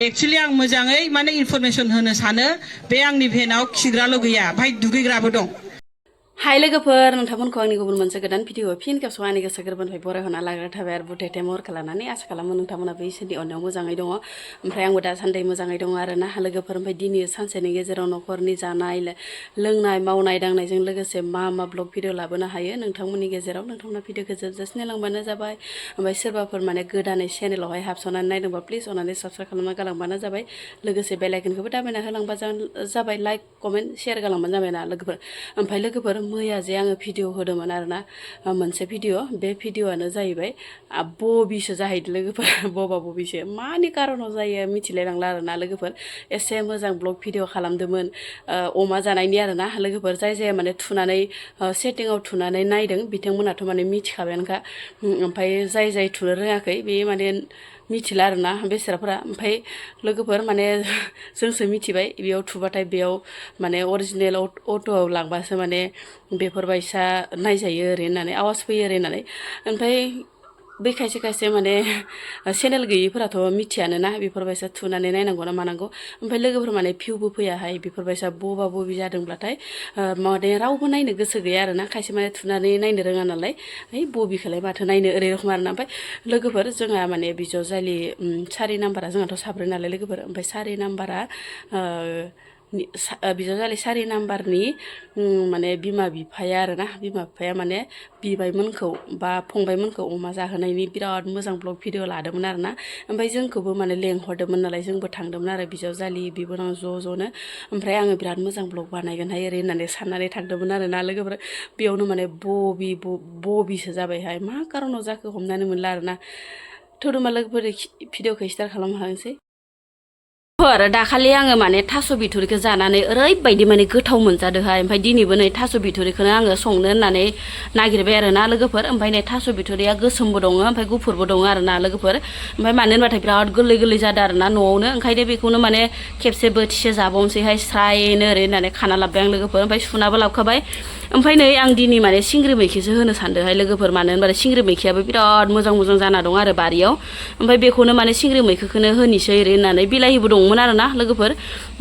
Actually आं मोजाङै माने इनफरमेशन होनो सानो बे आंनि भेनाव खिग्राल' गैया ओमफ्राय दुगैग्राबो दं। हाय लोगोफोर नोंथांमोनखौ आंनि गुबुन मोनसे गोदान भिडिअ फिन खेबसेआव आंनि गोसो गोरबोनिफ्राय बरायहरना लाग्रा थाबाय आरो बुथेथे महरखौ लानानै आसा खालामो नोंथांमोनाबो इसोरनि अननायाव मोजाङै दङ। ओमफ्राय आंबो दासान्दि मोजाङै दङ आरो ना लोगोफोर। ओमफ्राय दिनै सानसेनि गेजेराव न'खरनि जानाय लोंनाय मावनाय दांनायजों लोगोसे मा ब्लग भिडिअ लाबोनो हायो नोंथांमोननि गेजेराव नोंथांमोना भिडिअखौ जोबजासिम नायलांबानो जाबाय। ओमफ्राय सोरबाफोर माने गोदानै चेनेलावहाय हाबस'नानै नायदोंबा प्लिज अननानै साबस्क्राइब खालामना गालांबानो जाबाय। लोगोसे बेल आइकनखौबो दाबायना होलांबा जाबाय। लाइक कमेन्ट शेयार गालांबानो जाबाय ना लोगोफोर। ओमफ्राय लोगोफोर मैया जे आङो भिडिअ होदोंमोन आरोना मोनसे भिडिअ बे भिडिअआनो जाहैबाय बबिसो जाहैदों लोगोफोर। बबिसो मानि कारनाव जायो मिथिलायलांला आरोना लोगोफोर। एसे मोजां ब्लग भिडिअ खालामदोंमोन अमा जानायनि आरोना लोगोफोर। जाय माने थुनानै सेटिंआव थुनानै नायदों बिथांमोनाथ' माने मिथिखाबायानोखा। ओमफ्राय जाय थुनो रोङाखै बे माने मिथिला आरोना बेसोराफोरा। ओमफ्राय लोगोफोर माने जोंसो मिथिबाय बेयाव थुबाथाय बेयाव माने अरिजिनेल अट'आव लांबासो माने बेफोरबायसा नायजायो ओरै होननानै आवाज फैयो ओरै होननानै। ओमफ्राय बै खायसे माने चेनेल गैयिफोराथ' मिथियानोना बेफोरबायसा थुनानै नायनांगौ ना मानांगौ। ओमफ्राय लोगोफोर माने भिउबो फैयाहाय बेफोरबायसा बबि जादोंब्लाथाय माने रावबो नायनो गोसो गैया आरोना। खायसे माने थुनानै नायनो रोङा नालाय है बबिखौलाय माथो नायनो ओरै रखम आरोना। ओमफ्राय लोगोफोर जोंहा माने बिजावजालि 4 नाम्बारा जोंहाथ' साब्रै नालाय लोगोफोर। ओमफ्राय 4 नाम्बारा बिजावजालि 4 नाम्बारनि माने बिमा बिफाया आरोना बिमा बिफाया माने बिबायमोनखौ बा फंबायमोनखौ अमा जाहोनायनि बिराद मोजां ब्लग भिडिअ लादोंमोन आरोना। ओमफ्राय जोंखौबो माने लेंहरदोंमोन नालाय जोंबो थांदोंमोन आरो बिजावजालि बिबोनां ज'-ज'नो। ओमफ्राय आङो बिराद मोजां ब्लग बानायगोनहाय ओरै होननानै साननानै थांदोंमोन आरोना लोगोफोर। बेयावनो माने बबिसो जाबायहाय मा कारनाव जाखो हमनानै मोनला आरोना। थौदोमा लोगोफोर भिडिअखौ स्टार्ट खालामहांसै। दाखालि आङो माने थास' बिथुरिखौ जानानै ओरैबायदि माने गोथाव मोनजादोंहाय। ओमफ्राय दिनैबो नै थास' बिथुरिखौनो आङो संनो होननानै नागिरबाय आरोना लोगोफोर। ओमफ्राय नै थास' बिथुरिया गोसोमबो दङ ओमफ्राय गुफुरबो दङ आरोना लोगोफोर। ओमफ्राय मानो होनबाथाय बिराद गोरलै जादों आरोना न'आवनो। ओंखायनो बेखौनो माने खेबसे बोथिसे जाबावनोसैहाय स्रायनो ओरै होननानै खाना लाबोबाय आं लोगोफोर। ओमफ्य सुनाबो लाबोखाबाय। ओमफ्राय नै आं दिनै माने सिंग्रि मैखिसो होनो सानदोंहाय लोगोफोर। मानो होनबा सिंग्रि मैखियाबो बिराद मोजां जाना दं आरो बारियाव। ओमफ्राय बेखौनो माने सिंग्रि मैखिखौनो होनोसै ओरै होननानै बिलाहिबो दंमोन आरोना लोगोफोर।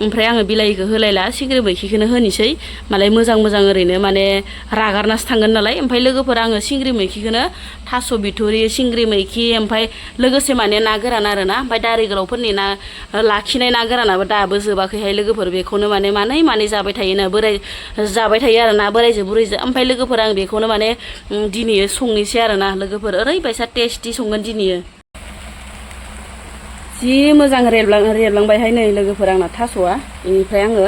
ओमफ्राय आङो बिलाहिखौ होलायला सिंग्रि मैखिखौनो होनोसै मालाय मोजां ओरैनो माने रागारनासो थांगोन नालाय। ओमफ्राय लोगोफोर आङो सिंग्रि मैखिखौनो थास' बिथुरि सिंग्रि मैखि ओमफ्राय लोगोसे माने ना गोरान आरोना। ओमफ्राय दारि गोलावफोरनि ना लाखिनाय ना गोरानाबो दाबो जोबाखैहाय लोगोफोर। बेखौनो माने मानै जाबाय थायोना जाबाय थायो आरोना बोराइजो बुरैजो। ओमफ्राय लोगोफोर आं बेखौनो माने दिनै संनोसै आरोना लोगोफोर। ओरैबायसा टेस्टि संगोन दिनै। जि मोजां रेबलांबायहाय नै लोगोफोर आंना थास'आ। बेनिफ्राय आङो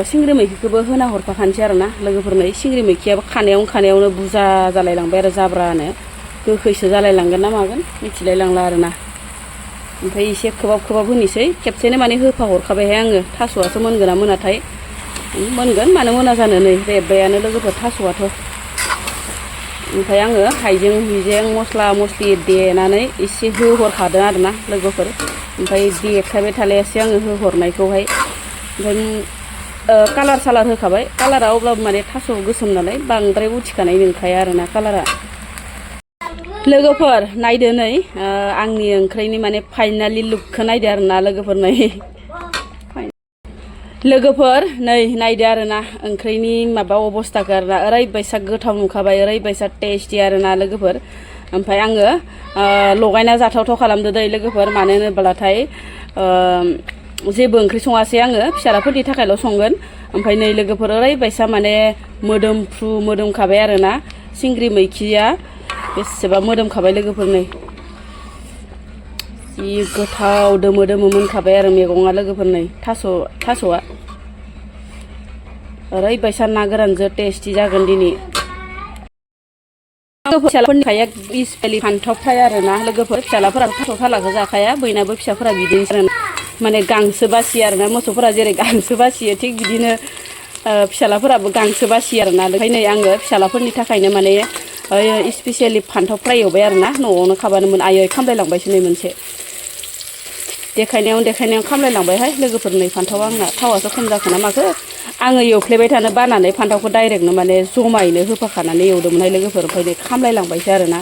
सिंग्रि मैखिखौबो होना हरफाखानोसै आरोना लोगोफोर। नै सिंग्रि मैखियाबो खानायावनो बुरजा जालायलांबाय आरो जाब्रानो गोखैसो जालायलांगोन ना मागोन मिथिलायलांला आरोना। ओमफ्राय एसे खोबाब होनोसै खेबसेनो माने होफा हरखाबायहाय आङो। थास'आसो मोनगोन ना मोनाथाय। मोनगोन मानो मोना जानो नै रेबबायानो लोगोफोर थास'आथ'। ओमफ्राय आङो हाइजें मस्ला मस्लि देनानै एसे होहरखादों आरोना लोगोफोर। ओमफ्राय देखायबाय थालायासै आङो होहरनायखौहाय। ओमफ्राय कालार सालार होखाबाय। कालारा अब्लाबो माने थास' गोसोम नालाय बांद्राय उथिखानाय नंखाया आरोना कालारा। लोगोफोर नायदो नै आंनि ओंख्रिनि माने फाइनालि लुकखौ नायदो आरोना लोगोफोर। नै लोगोफोर नै नायदो आरोना ओंख्रिनि माबा अबस्थाखौ आरोना। ओरैबायसा गोथाव नुखाबाय ओरैबायसा टेस्टि आरोना लोगोफोर। ओमफ्राय आङो लगायना जाथावथाव खालामदो दै लोगोफोर। मानो होनोब्लाथाय जेबो ओंख्रि सङासै आङो फिसालाफोरनि थाखायल' संगोन। ओमफ्राय नै लोगोफोर ओरैबायसा माने मोदोमखाबाय आरोना सिंग्रि मैखिया बेसेबा मोदोमखाबाय लोगोफोर। नै जि गोथाव दोमो मोनखाबाय आरो मैगङा लोगोफोर। नै थास'आ ओरैबायसा ना गोरानजों टेस्टि जागोन दिनै। फिसालाफोरनि थाखाय स्पेसियेलि फान्थाव फ्राय आरोना लोगोफोर। फिसालाफोरा थास' थालाखौ जाखाया बयनाबो फिसाफोरा बिदिनोसै आरोना माने गांसो बासियो आरोना। मोसौफोरा जेरै गांसो बासियो थिग बिदिनो फिसालाफोराबो गांसो बासियो आरोना। ओंखायनो आङो फिसालाफोरनि थाखायनो माने स्पेसियेलि फान्थाव फ्राय एवबाय आरोना। न'आवनो खाबानोमोन आयै खामलायलांबायसो नै मोनसे देखायनायाव खामलायलांबायहाय लोगोफोर। नै फान्थावा आंना थावासो खम जाखो ना माखो। आङो एवफ्लेबाय थानो बानानै फान्थावखौ डाइरेक्टनो माने जमायैनो होफाखानानै एवदोंमोनहाय लोगोफोर। ओमफ्राय नै खामलायलांबायसो आरोना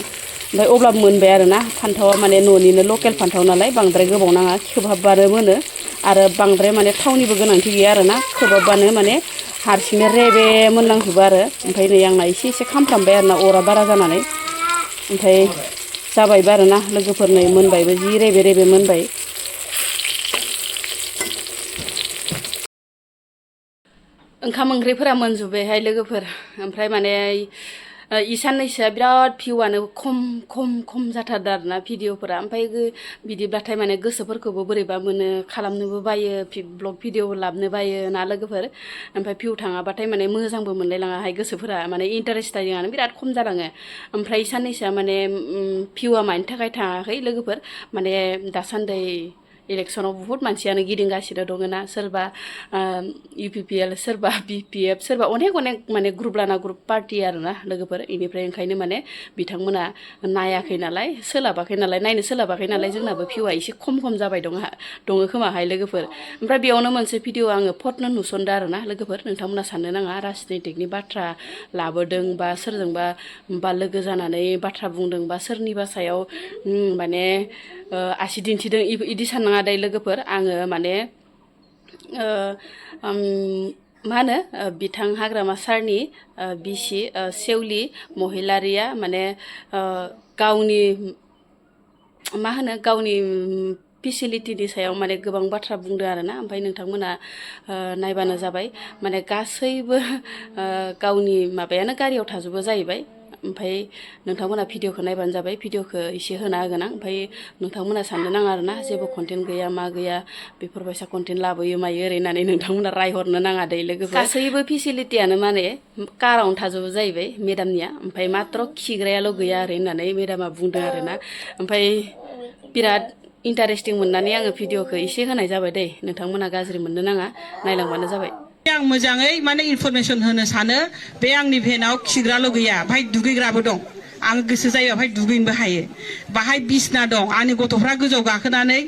ओमफ्राय अब्ला मोनबाय आरोना फान्थावा माने न'निनो लकेल फान्थाव नालाय बांद्राय गोबाव नाङा खोबहाबबानो मोनो आरो बांद्राय माने थावनिबो गोनांथि गैया आरोना खोबहाबबानो माने हारसिंनो रेबे मोनलांजोबो आरो ओमफ्राय नै आंना एसे खामफ्रामबाय आरोना अरा बारा जानानै ओमफ्राय जाबायबो आरोना लोगोफोर नै मोनबायबो जि रेबे रेबे मोनबाय ओंखाम ओंख्रिफोरा मोनजोब्बायहाय लोगोफोर ओमफ्राय माने इ साननैसोआ बिराद भिउआनो खम जाथारदों आरोना भिडिअफोरा ओमफ्राय बिदिब्लाथाय माने गोसोफोरखौबो बोरैबा मोनो खालामनोबो बायो ब्लग भिडिअ लाबनो बायो ना लोगोफोर ओमफ्राय भिउ थाङाबाथाय माने मोजांबो मोनलायलाङाहाय गोसोफोरा माने इन्टारेस्टिंआनो बिराद खम जालाङो ओमफ्राय साननैसोआ माने भिउआ मानि थाखाय थाङाखै लोगोफोर माने दासान्दि इलेक्सनाव बुहुत मानसियानो गिदिंगासिनो दङना सोरबा UPPL सोरबा BPF सोरबा अनेक माने ग्रुप लाना ग्रुप पार्टि आरोना लोगोफोर इनिफ्राय ओंखायनो माने बिथांमोना नायाखै नालाय सोलाबाखै नालाय नायनो सोलाबाखै नालाय जोंनाबो भिउआ एसे खम जाबाय दङ खोमाहाय लोगोफोर ओमफ्राय बेयावनो मोनसे भिडिअ आङो फटनो नुसनदों आरोना लोगोफोर नोंथांमोना साननो नाङा राजनितिकनि बाथ्रा लाबोदों बा सोरजोंबा बा लोगो जानानै बाथ्रा बुंदों बा सोरनिबा सायाव माने आसि दिन्थिदों इदि साननाङा दे लोगोफोर आङो माने मा होनो बिथां हाग्रामा सारनि बिसि सेवलि महिलारिया माने गावनि मा होनो गावनि फेसिलिटिनि सायाव माने गोबां बाथ्रा बुंदों आरोना ओमफ्राय नोंथांमोना नायबानो जाबाय माने गासैबो गावनि माबायानो गारियाव थाजोबो जाहैबाय ओमफ्राय नोंथांमोना भिडिअखौ नायबानो जाबाय भिडिअखौ एसे होना होगोन आं ओमफ्राय नोंथांमोना साननो नाङा आरोना जेबो कन्टेन्ट गैया मा गैया बेफोरबायसा कन्टेन्ट लाबोयो मायो ओरै होननानै नोंथांमोना रायहरनो नाङा दै लोगोफोर गासैबो फेसिलिटियानो माने कारावनो थाजोबो जाहैबाय मेडामनिया ओमफ्राय मात्र खिग्रायाल' गैया ओरै होननानै मेडामा बुंदों आरोना ओमफ्राय बिराद इन्टारेस्टिं मोननानै आङो भिडिअखौ एसे होनाय जाबाय दै नोंथांमोना गाज्रि मोननो नाङा नायलांबानो जाबाय आं मोजाङै माने इनफरमेसन होनो सानो बे आंनि भेनाव खिग्राल' गैया बाहाय दुगैग्राबो दं आं गोसो जायो बाहाय दुगैनोबो हायो बाहाय बिसना दं आंनि गथ'फ्रा गोजौआव गाखोनानै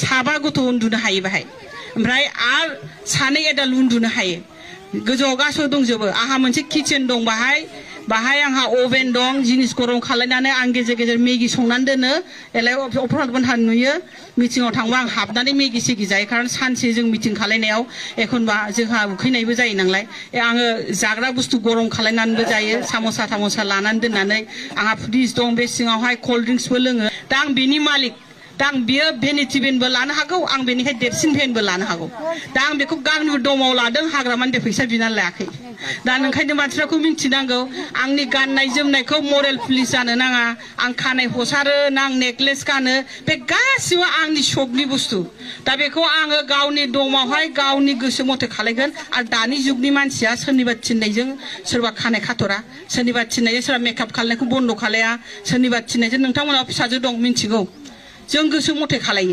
साबा गथ' उन्दुनो हायो बाहाय ओमफ्राय आरो सानै एडाल्ट उन्दुनो हायो गोजौआव गासैबो दंजोबो आंहा मोनसे किचेन दं बाहाय आंहा अभेन दं जिनिस गरम खालायनानै आं गेजेर मेगि संनानै दोनो एलाय अफरादबो नुयो मिटिङाव थांबा आं हाबनानै मेगि सेगि जायो खारन सानसे जों मिटिं खालायनायाव एखनबा जोंहा उखैनायबो जायो नालाय आङो जाग्रा बुस्थु गरम खालायनानैबो जायो साम'सा थाम'सा लानानै दोननानै आंहा फ्रिज दं बे सिङावहाय कल्ड ड्रिंक्सबो लोङो दा आं बेनि मालिक दा आं बियो भेनिटि भेनबो लानो हागौ आं बेनिखाय देरसिन भेनबो लानो हागौ दा आं बेखौ गांनि दमाव लादों हाग्रामानिफ्राय फैसा बिनानै लायाखै दा ओंखायनो मानसिफोरखौ मिन्थिनांगौ आंनि गाननाय जोमनायखौ मरेल पुलिस जानो नाङा आं खानाय हसारो ना आं नेकलेस गानो बे गासिबो आंनि सकनि बुस्थु दा बेखौ आङो गावनि दमावहाय गावनि गोसो मथे खालायगोन आरो दानि जुगनि मानसिया सोरनिबा थिननायजों सोरबा खानाय खाथरा सोरनिबा थिननायजों सोरबा मेकआप खालायनायखौ बन्द' खालाया सोरनिबा थिननायजों नोंथांमोनाव फिसाजो दं मिन्थिगौ जों गोसो मथे खालायो